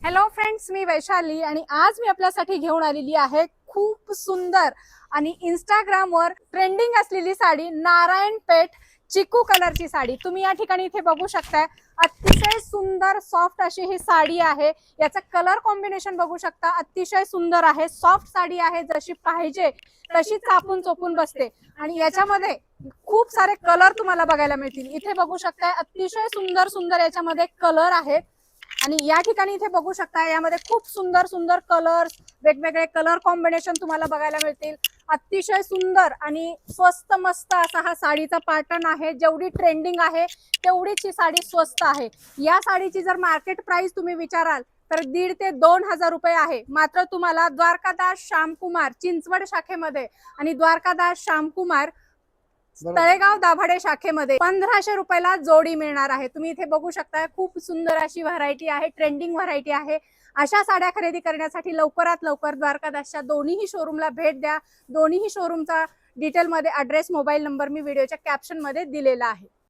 Hello friends, मी वैशाली आणि आज मी आपल्यासाठी घेऊन आलेली आहे खूप सुंदर आणि इंस्टाग्रामवर ट्रेंडिंग असलेली साडी, नारायणपेठ चिकू कलरची साडी तुम्ही या ठिकाणी इथे बघू शकताय। अतिशय सुंदर सॉफ्ट अशी ही साडी आहे। याचा कलर कॉम्बिनेशन बघू शकता, अतिशय सुंदर आहे। सॉफ्ट साडी आहे, जशी पाहिजे तशी चापून चोपून बसते आणि याच्यामध्ये खूप सारे कलर तुम्हाला बघायला मिळतील। इथे बघू शकताय अतिशय सुंदर सुंदर याच्यामध्ये कलर आहेत आणि या ठिकाणी इथे बघू शकता यामध्ये खूप सुंदर सुंदर कलर्स, वेगवेगळे कलर कॉम्बिनेशन तुम्हाला बघायला मिळतील। अतिशय सुंदर आणि स्वस्त मस्त असा हा साडीचा पॅटर्न आहे। जेवढी ट्रेंडिंग आहे तेवढीच ही साडी स्वस्त आहे। या साडीची जर मार्केट प्राइस तुम्ही विचाराल तर 1,500 ते 2,000 रुपये आहे। मात्र तुम्हाला द्वारकादास श्यामकुमार चिंचवड शाखेमध्ये आणि द्वारकादास श्यामकुमार तळेगाव दाभाडे शाखेमध्ये 1,500 रुपयाला जोडी मिळणार आहे। तुम्ही इथे बघू शकता खूप सुंदर अशी व्हरायटी आहे, ट्रेंडिंग व्हरायटी आहे। अशा साड्या खरेदी करण्यासाठी लवकरात लवकर द्वारकादासच्या दोन्ही शोरूमला भेट द्या। दोन्ही शोरूमचा डिटेल मध्ये ॲड्रेस, मोबाईल नंबर मी व्हिडिओच्या कॅप्शन मध्ये दिलेला आहे।